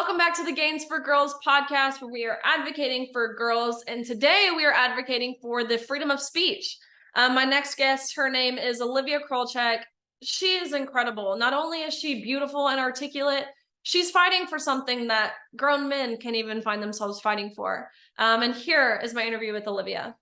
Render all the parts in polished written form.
Welcome back to the Gains for Girls podcast, where we are advocating for girls. And today we are advocating for the freedom of speech. My next guest, her name is Olivia Krolchek. She is incredible. Not only is she beautiful and articulate, she's fighting for something that grown men can't even find themselves fighting for. And here is my interview with Olivia.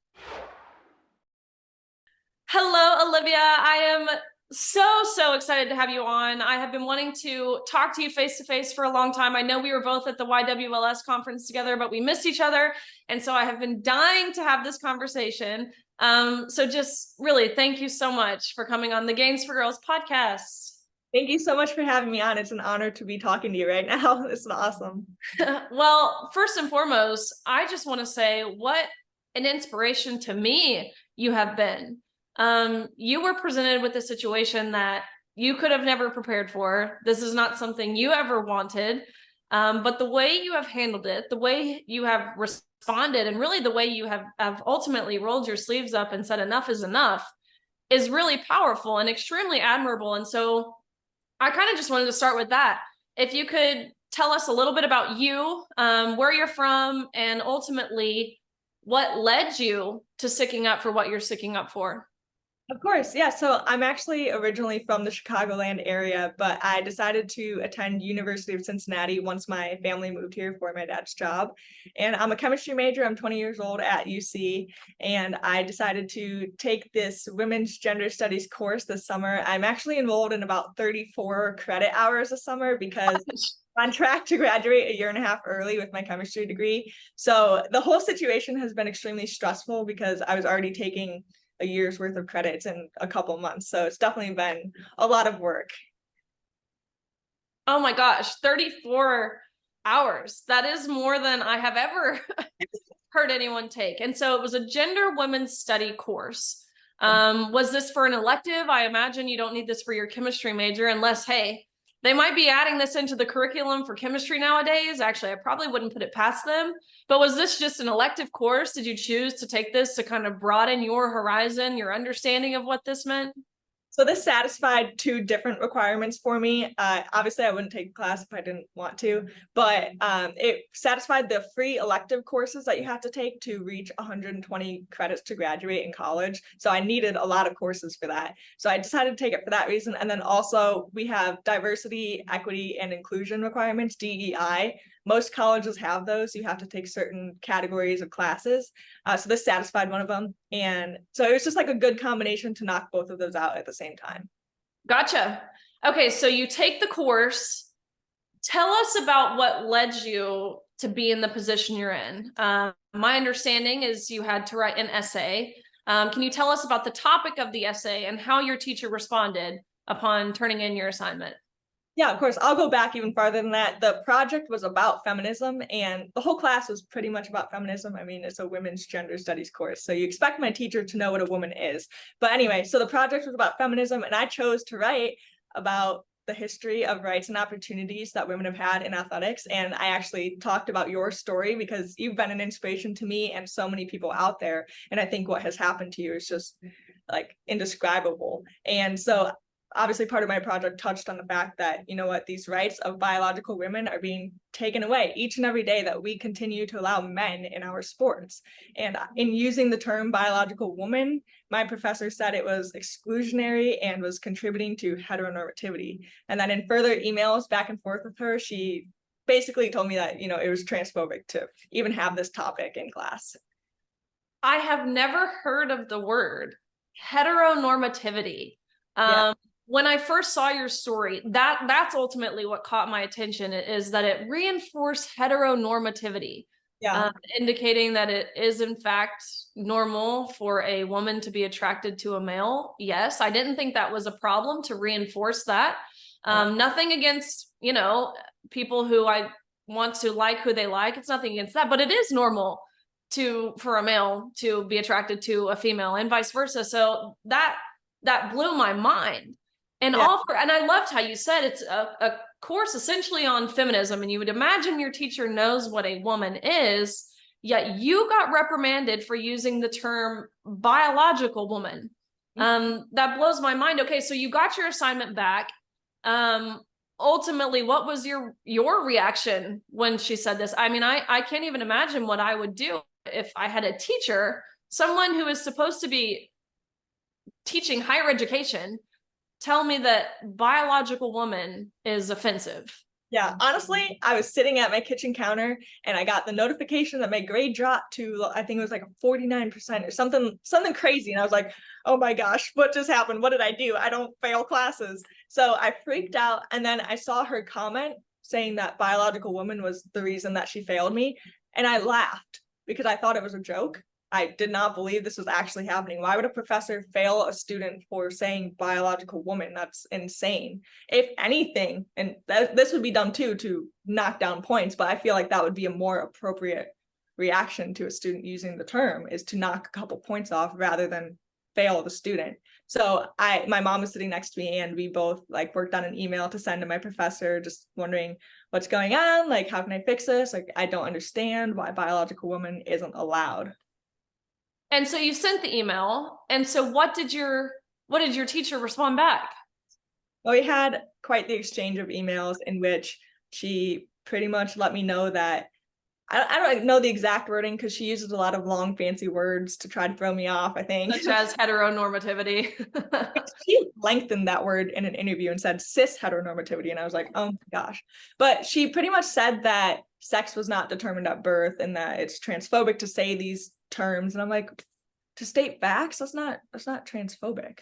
Hello, Olivia. I am so excited to have you on. I have been wanting to talk to you face to face for a long time. I know we were both at the YWLS conference together, but we missed each other. And so I have been dying to have this conversation. So just really thank you so much for coming on the Gains for Girls podcast. Thank you so much for having me on. It's an honor to be talking to you right now. This is awesome. Well, first and foremost, I just want to say what an inspiration to me you have been. You were presented with a situation that you could have never prepared for. This is not something you ever wanted. But the way you have handled it, the way you have responded, and really the way you have ultimately rolled your sleeves up and said enough is really powerful and extremely admirable. And so I kind of just wanted to start with that. If you could tell us a little bit about you, where you're from, and ultimately what led you to sticking up for what you're sticking up for. Of course, yeah. So I'm actually originally from the Chicagoland area, but I decided to attend University of Cincinnati once my family moved here for my dad's job. And I'm a chemistry major. I'm 20 years old at UC, and I decided to take this women's gender studies course this summer. I'm actually enrolled in about 34 credit hours a summer because I'm on track to graduate a year and a half early with my chemistry degree. So the whole situation has been extremely stressful because I was already taking a year's worth of credits in a couple months. So it's definitely been a lot of work. Oh my gosh, 34 hours. That is more than I have ever heard anyone take. And so it was a gender women's study course. Was this for an elective? I imagine you don't need this for your chemistry major unless, hey, they might be adding this into the curriculum for chemistry nowadays. Actually, I probably wouldn't put it past them. But was this just an elective course? Did you choose to take this to kind of broaden your horizon, your understanding of what this meant? So this satisfied two different requirements for me. Obviously, I wouldn't take the class if I didn't want to, but it satisfied the free elective courses that you have to take to reach 120 credits to graduate in college. So I needed a lot of courses for that. So I decided to take it for that reason. And then also we have diversity, equity, and inclusion requirements, DEI. Most colleges have those. You have to take certain categories of classes. So this satisfied one of them. And so it was just like a good combination to knock both of those out at the same time. Gotcha. Okay, so you take the course. Tell us about what led you to be in the position you're in. My understanding is you had to write an essay. Can you tell us about the topic of the essay and how your teacher responded upon turning in your assignment? Yeah, of course. I'll go back even farther than that. The project was about feminism, and the whole class was pretty much about feminism. I mean, it's a women's gender studies course, so you expect my teacher to know what a woman is. But anyway, so the project was about feminism, and I chose to write about the history of rights and opportunities that women have had in athletics. And I actually talked about your story because you've been an inspiration to me and so many people out there. And I think what has happened to you is just like indescribable. And so obviously part of my project touched on the fact that, you know what, these rights of biological women are being taken away each and every day that we continue to allow men in our sports. And in using the term biological woman, my professor said it was exclusionary and was contributing to heteronormativity. And then in further emails back and forth with her, she basically told me that, you know, it was transphobic to even have this topic in class. I have never heard of the word heteronormativity. When I first saw your story, that's ultimately what caught my attention, is that it reinforced heteronormativity, indicating that it is in fact normal for a woman to be attracted to a male. Yes, I didn't think that was a problem to reinforce that. Nothing against, you know, people who I want to like who they like. It's nothing against that, but it is normal for a male to be attracted to a female and vice versa. So that blew my mind. And and I loved how you said it's a course essentially on feminism, and you would imagine your teacher knows what a woman is, yet you got reprimanded for using the term biological woman. That blows my mind. Okay, so you got your assignment back. ultimately, what was your reaction when she said this? I mean, I can't even imagine what I would do if I had a teacher, someone who is supposed to be teaching higher education, tell me that biological woman is offensive. Yeah, honestly, I was sitting at my kitchen counter and I got the notification that my grade dropped to, I think it was like a 49% or something crazy. And I was like, oh my gosh, what just happened? What did I do? I don't fail classes. So I freaked out. And then I saw her comment saying that biological woman was the reason that she failed me. And I laughed because I thought it was a joke. I did not believe this was actually happening. Why would a professor fail a student for saying biological woman? That's insane. If anything, and this would be done too to knock down points, but I feel like that would be a more appropriate reaction to a student using the term, is to knock a couple points off rather than fail the student. So my mom was sitting next to me and we both like worked on an email to send to my professor, just wondering what's going on, like how can I fix this? Like I don't understand why biological woman isn't allowed. And so you sent the email. And so what did your teacher respond back? Well, we had quite the exchange of emails in which she pretty much let me know that I don't know the exact wording because she uses a lot of long, fancy words to try to throw me off, I think. Such as heteronormativity. She lengthened that word in an interview and said cis heteronormativity. And I was like, oh my gosh. But she pretty much said that sex was not determined at birth and that it's transphobic to say these terms. And I'm like, to state facts, that's not transphobic.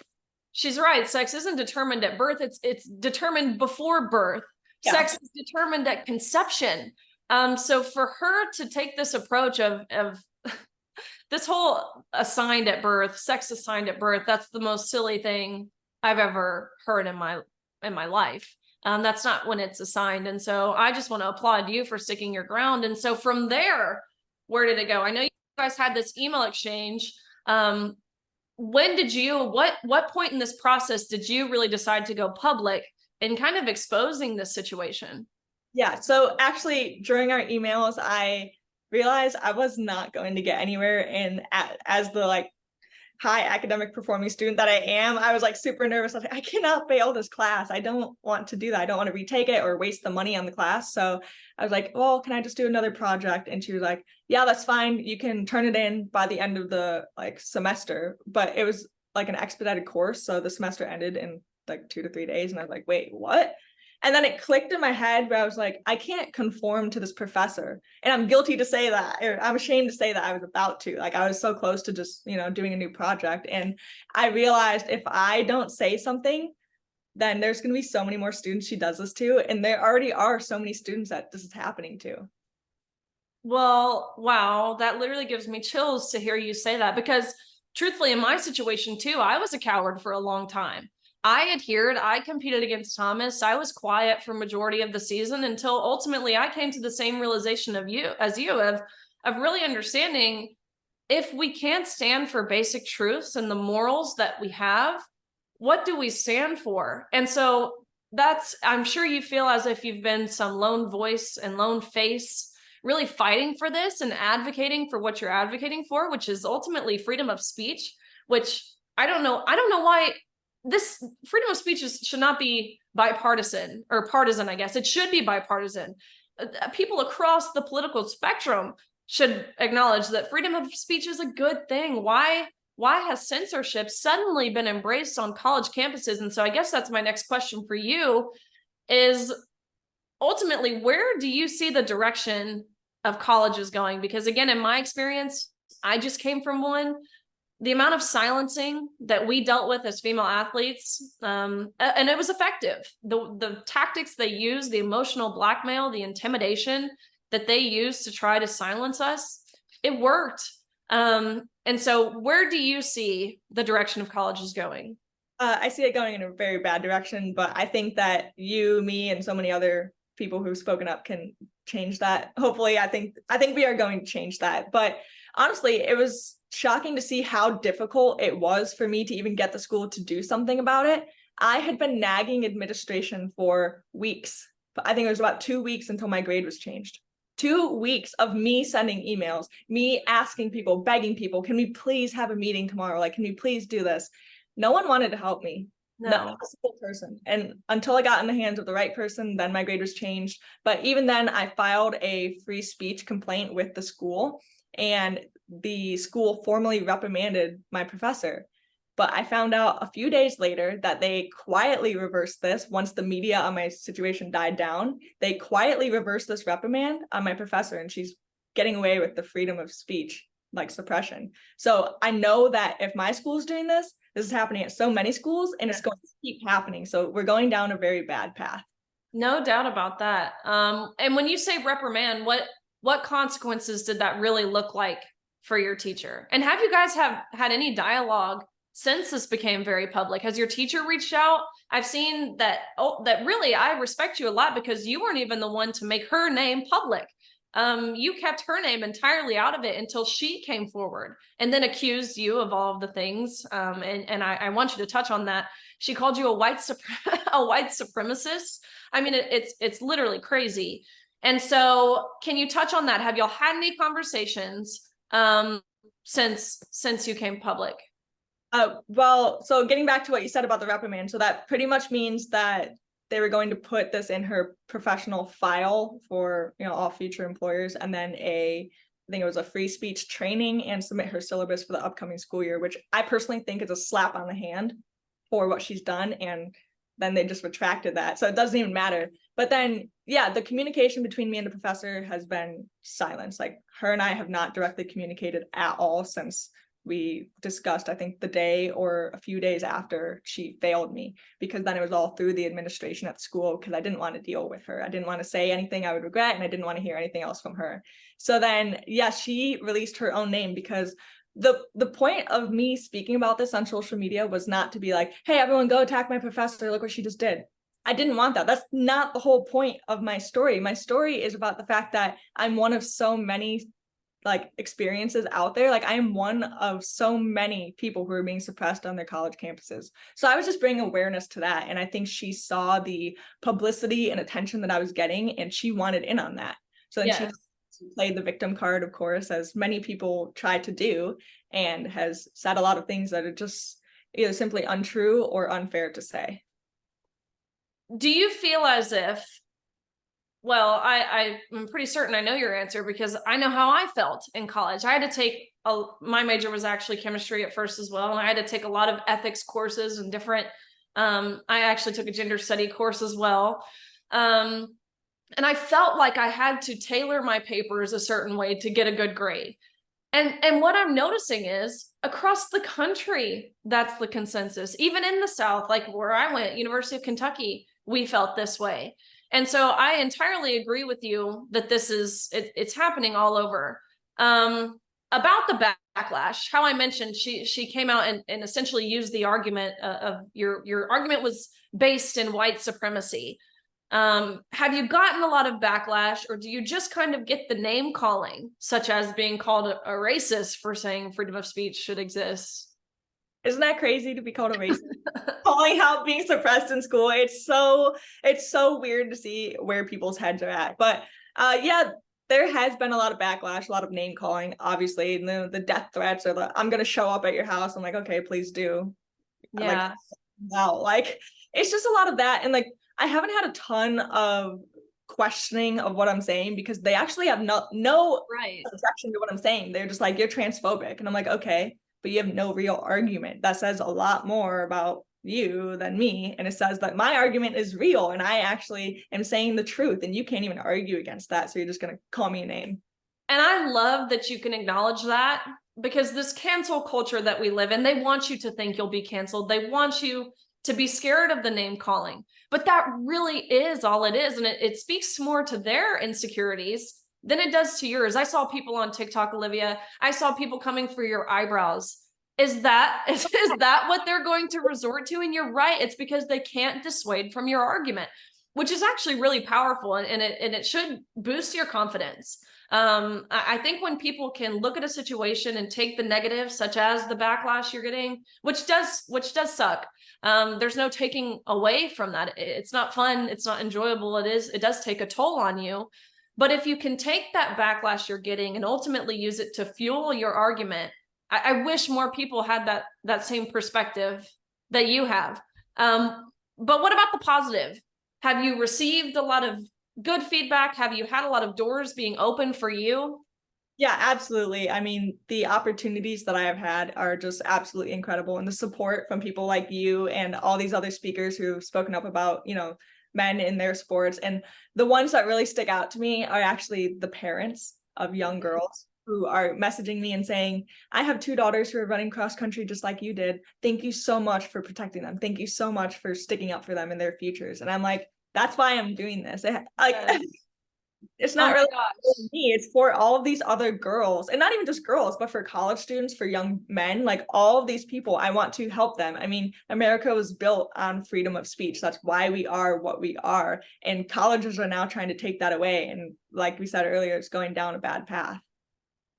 She's right. Sex isn't determined at birth. It's determined before birth. Yeah. Sex is determined at conception. So for her to take this approach of this whole assigned at birth, sex assigned at birth, that's the most silly thing I've ever heard in my life. That's not when it's assigned. And so I just want to applaud you for sticking your ground. And so from there, where did it go? I know you guys had this email exchange. When did you, what point in this process did you really decide to go public and kind of exposing this situation? Yeah, so actually during our emails, I realized I was not going to get anywhere. And as the like high academic performing student that I am, I was like super nervous. I was like, I cannot fail this class. I don't want to do that. I don't want to retake it or waste the money on the class. So I was like, well, can I just do another project? And she was like, yeah, that's fine. You can turn it in by the end of the like semester. But it was like an expedited course. So the semester ended in like 2 to 3 days. And I was like, wait, what? And then it clicked in my head where I was like, I can't conform to this professor. And I'm guilty to say that, or I'm ashamed to say that I was about to. Like I was so close to just, doing a new project. And I realized if I don't say something, then there's going to be so many more students she does this to. And there already are so many students that this is happening to. Well, wow, that literally gives me chills to hear you say that, because truthfully, in my situation too, I was a coward for a long time. I adhered, I competed against Thomas. I was quiet for majority of the season until ultimately I came to the same realization of really understanding if we can't stand for basic truths and the morals that we have, what do we stand for? And so I'm sure you feel as if you've been some lone voice and lone face really fighting for this and advocating for what you're advocating for, which is ultimately freedom of speech, which I don't know why this freedom of speech should not be bipartisan or partisan, I guess. It should be bipartisan. People across the political spectrum should acknowledge that freedom of speech is a good thing. Why has censorship suddenly been embraced on college campuses? And so I guess that's my next question for you is ultimately, where do you see the direction of colleges going? Because again, in my experience, I just came from one. The amount of silencing that we dealt with as female athletes, and it was effective. The tactics they used, the emotional blackmail, the intimidation that they used to try to silence us, it worked. And so where do you see the direction of colleges going? I see it going in a very bad direction, but I think that you, me, and so many other people who've spoken up can change that. Hopefully, I think we are going to change that. But honestly, it was shocking to see how difficult it was for me to even get the school to do something about it. I had been nagging administration for weeks. I think it was about 2 weeks until my grade was changed. 2 weeks of me sending emails, me asking people, begging people, can we please have a meeting tomorrow? Like, can we please do this? No one wanted to help me. Not No. a single person. And until I got in the hands of the right person, then my grade was changed. But even then, I filed a free speech complaint with the school, and the school formally reprimanded my professor. But I found out a few days later that they quietly reversed this once the media on my situation died down. They quietly reversed this reprimand on my professor, and she's getting away with the freedom of speech, like suppression. So I know that if my school's doing this is happening at so many schools, and it's going to keep happening. So we're going down a very bad path. No doubt about that. And when you say reprimand, what consequences did that really look like for your teacher? And have you guys have had any dialogue since this became very public? Has your teacher reached out? I've seen that, that really, I respect you a lot because you weren't even the one to make her name public. You kept her name entirely out of it until she came forward and then accused you of all of the things. And I want you to touch on that. She called you a white supremacist. I mean, it's literally crazy. And so, can you touch on that? Have y'all had any conversations since you came public? Well, so getting back to what you said about the reprimand, so that pretty much means that they were going to put this in her professional file for, you know, all future employers, and then I think it was a free speech training, and submit her syllabus for the upcoming school year, which I personally think is a slap on the hand for what she's done. And then they just retracted that, so it doesn't even matter. But then, yeah, the communication between me and the professor has been silence. Like, her and I have not directly communicated at all since we discussed, I think, the day or a few days after she failed me, because then it was all through the administration at school, because I didn't want to deal with her. I didn't want to say anything I would regret, and I didn't want to hear anything else from her. So then, yeah, she released her own name, because the point of me speaking about this on social media was not to be like, hey, everyone go attack my professor, look what she just did. I didn't want that. That's not the whole point of my story. My story is about the fact that I'm one of so many like experiences out there. Like, I am one of so many people who are being suppressed on their college campuses. So I was just bringing awareness to that. And I think she saw the publicity and attention that I was getting, and she wanted in on that. So then she played the victim card, of course, as many people try to do, and has said a lot of things that are just either simply untrue or unfair to say. Do you feel as if, well, I'm pretty certain I know your answer because I know how I felt in college. I had to take my major was actually chemistry at first as well, and I had to take a lot of ethics courses and different. I actually took a gender study course as well, and I felt like I had to tailor my papers a certain way to get a good grade. And what I'm noticing is across the country, that's the consensus. Even in the South, like where I went, University of Kentucky, we felt this way. And so I entirely agree with you that it's happening all over. About the backlash, how I mentioned she came out and essentially used the argument of your argument was based in white supremacy. Have you gotten a lot of backlash, or do you just kind of get the name calling, such as being called a racist for saying freedom of speech should exist? Isn't that crazy to be called a racist? Calling out being suppressed in school. It's so weird to see where people's heads are at. But yeah, there has been a lot of backlash, a lot of name calling, obviously. And the death threats, or the I'm gonna show up at your house. I'm like, okay, please do. Yeah. Like, wow, like it's just a lot of that. And like, I haven't had a ton of questioning of what I'm saying, because they actually have no objection to what I'm saying. They're just like, you're transphobic. And I'm like, okay, but you have no real argument. That says a lot more about you than me. And it says that my argument is real, and I actually am saying the truth, and you can't even argue against that. So you're just going to call me a name. And I love that you can acknowledge that, because this cancel culture that we live in, they want you to think you'll be canceled. They want you to be scared of the name calling. But that really is all it is. And it speaks more to their insecurities than it does to yours. I saw people on TikTok, Olivia. I saw people coming for your eyebrows. Is that what they're going to resort to? And you're right. It's because they can't dissuade from your argument, which is actually really powerful, and it should boost your confidence. I think when people can look at a situation and take the negative, such as the backlash you're getting, which does suck. There's no taking away from that. It's not fun. It's not enjoyable. It does take a toll on you. But if you can take that backlash you're getting and ultimately use it to fuel your argument, I wish more people had that same perspective that you have. But what about the positive? Have you received a lot of good feedback? Have you had a lot of doors being open for you? Yeah, absolutely. I mean, the opportunities that I have had are just absolutely incredible. And the support from people like you and all these other speakers who've spoken up about, men in their sports. And the ones that really stick out to me are actually the parents of young girls who are messaging me and saying, I have two daughters who are running cross country just like you did. Thank you so much for protecting them. Thank you so much for sticking up for them in their futures. And I'm like, that's why I'm doing this. Yes. It's Oh not my really gosh. for me, it's for all of these other girls, and not even just girls, but for college students, for young men, like all of these people. I want to help them. I mean, America was built on freedom of speech. That's why we are what we are, and colleges are now trying to take that away, and like we said earlier, it's going down a bad path.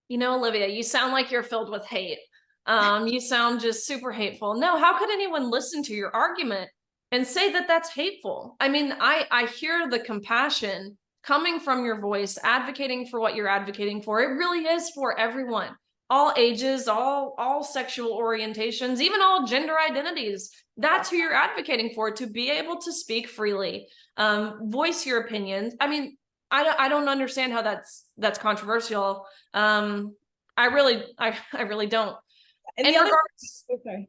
Olivia, you sound like you're filled with hate. You sound just super hateful. No, how could anyone listen to your argument and say that that's hateful? I mean, I hear the compassion coming from your voice, advocating for what you're advocating for. It really is for everyone, all ages, all sexual orientations, even all gender identities. That's who you're advocating for, to be able to speak freely, voice your opinions. I mean, I don't understand how that's controversial. I really don't. And In the other, regards, okay.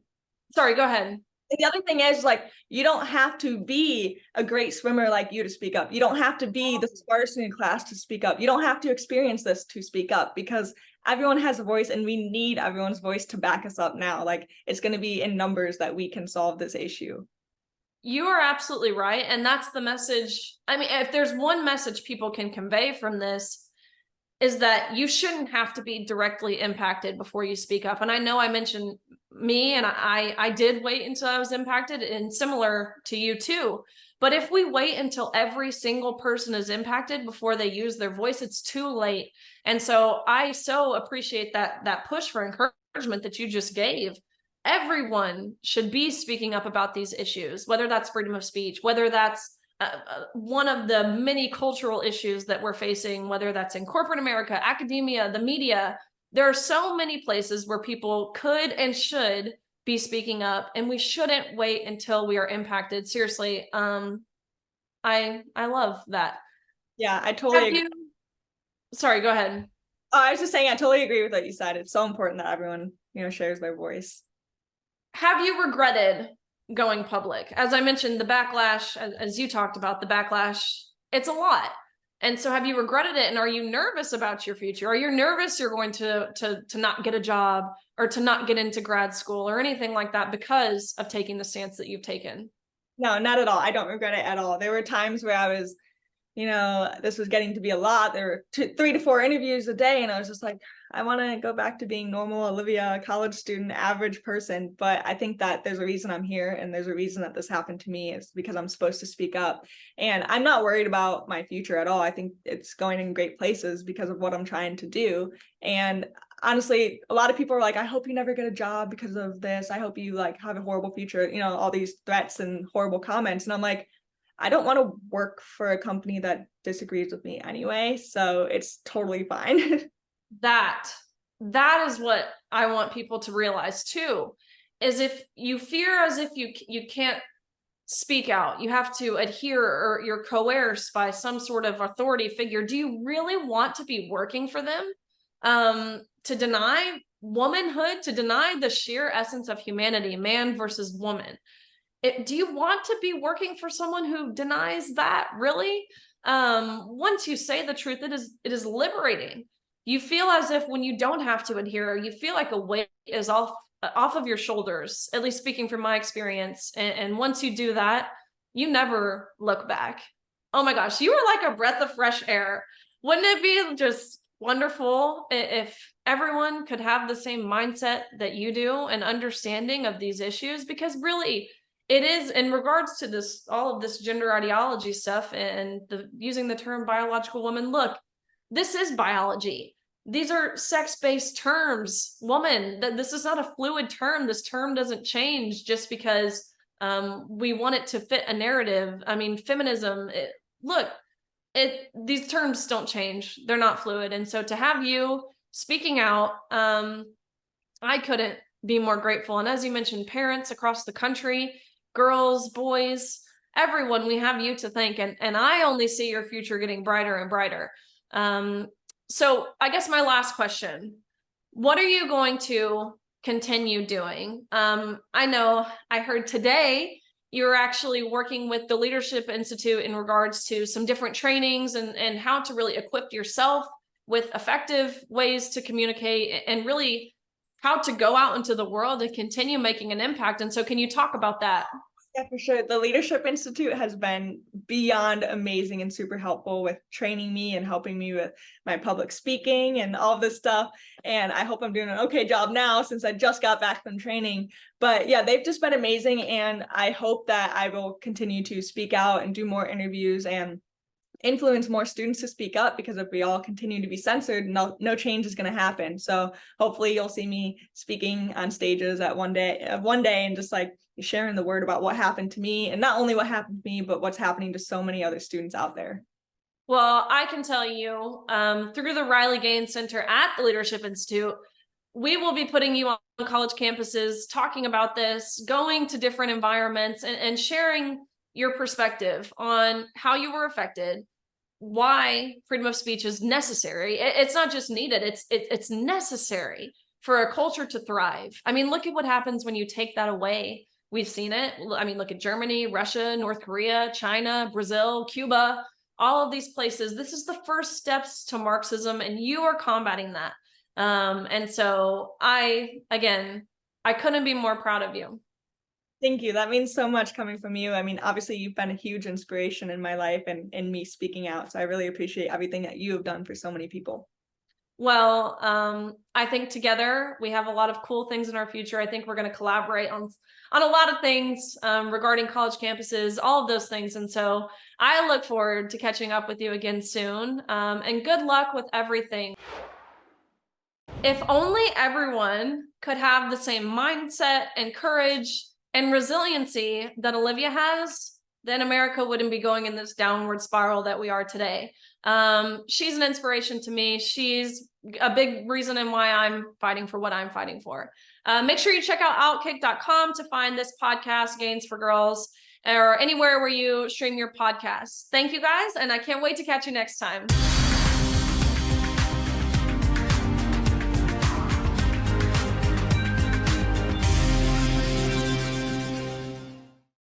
sorry, go ahead. And the other thing is, like, you don't have to be a great swimmer like you to speak up. You don't have to be the smartest in class to speak up. You don't have to experience this to speak up, because everyone has a voice and we need everyone's voice to back us up now. Like, it's going to be in numbers that we can solve this issue. You are absolutely right. And that's the message. I mean, if there's one message people can convey from this, is that you shouldn't have to be directly impacted before you speak up. And I know I mentioned me, and I did wait until I was impacted, and similar to you too. But if we wait until every single person is impacted before they use their voice, it's too late. And so I so appreciate that push for encouragement that you just gave. Everyone should be speaking up about these issues, whether that's freedom of speech, whether that's one of the many cultural issues that we're facing, whether that's in corporate America, academia, the media. There are so many places where people could and should be speaking up, and we shouldn't wait until we are impacted. Seriously, I love that. Yeah, I totally agree. Sorry, go ahead. Oh, I was just saying, I totally agree with what you said. It's so important that everyone, shares their voice. Have you regretted going public? As I mentioned, the backlash, as you talked about, the backlash, it's a lot. And so have you regretted it? And are you nervous about your future? Are you nervous you're going to not get a job, or to not get into grad school or anything like that because of taking the stance that you've taken? No, not at all. I don't regret it at all. There were times where I was, this was getting to be a lot. There were 3 to 4 interviews a day, and I was just like, I want to go back to being normal Olivia, college student, average person. But I think that there's a reason I'm here, and there's a reason that this happened to me. It's because I'm supposed to speak up. And I'm not worried about my future at all. I think it's going in great places because of what I'm trying to do. And honestly, a lot of people are like, I hope you never get a job because of this. I hope you have a horrible future, all these threats and horrible comments. And I'm like, I don't want to work for a company that disagrees with me anyway, so it's totally fine. that is what I want people to realize too, is if you fear as if you can't speak out, you have to adhere, or you're coerced by some sort of authority figure, do you really want to be working for them? To deny womanhood, to deny the sheer essence of humanity, man versus woman. Do you want to be working for someone who denies that? Really? Once you say the truth, it is liberating. You feel as if when you don't have to adhere, you feel like a weight is off of your shoulders, at least speaking from my experience. And once you do that, you never look back. Oh my gosh, you are like a breath of fresh air. Wouldn't it be just wonderful if everyone could have the same mindset that you do, and understanding of these issues? Because really, it is, in regards to this, all of this gender ideology stuff and using the term biological woman. Look, this is biology. These are sex-based terms. Woman, this is not a fluid term. This term doesn't change just because we want it to fit a narrative. I mean, feminism, these terms don't change. They're not fluid. And so to have you speaking out, I couldn't be more grateful. And as you mentioned, parents across the country, girls, boys, everyone, we have you to thank. And I only see your future getting brighter and brighter. So I guess my last question, what are you going to continue doing? I know I heard today you're actually working with the Leadership Institute in regards to some different trainings and how to really equip yourself with effective ways to communicate and really how to go out into the world and continue making an impact. And so can you talk about that? Yeah, for sure. The Leadership Institute has been beyond amazing and super helpful with training me and helping me with my public speaking and all of this stuff. And I hope I'm doing an okay job now since I just got back from training. But yeah, they've just been amazing. And I hope that I will continue to speak out and do more interviews and influence more students to speak up, because if we all continue to be censored, no change is going to happen. So hopefully you'll see me speaking on stages at one day and just like sharing the word about what happened to me, and not only what happened to me, but what's happening to so many other students out there. Well, I can tell you through the Riley Gaines Center at the Leadership Institute, we will be putting you on college campuses, talking about this, going to different environments and sharing your perspective on how you were affected, why freedom of speech is necessary. It's not just needed, it's necessary for a culture to thrive. I mean, look at what happens when you take that away. We've seen it. I mean, look at Germany, Russia, North Korea, China, Brazil, Cuba, all of these places. This is the first steps to Marxism, and you are combating that. And so I couldn't be more proud of you. Thank you. That means so much coming from you. I mean, obviously you've been a huge inspiration in my life and in me speaking out. So I really appreciate everything that you have done for so many people. Well, I think together we have a lot of cool things in our future. I think we're going to collaborate on a lot of things regarding college campuses, all of those things. And so I look forward to catching up with you again soon. And good luck with everything. If only everyone could have the same mindset and courage and resiliency that Olivia has, then America wouldn't be going in this downward spiral that we are today. She's an inspiration to me. She's a big reason in why I'm fighting for what I'm fighting for. Make sure you check out OutKick.com to find this podcast, Gains for Girls, or anywhere where you stream your podcasts. Thank you guys, and I can't wait to catch you next time.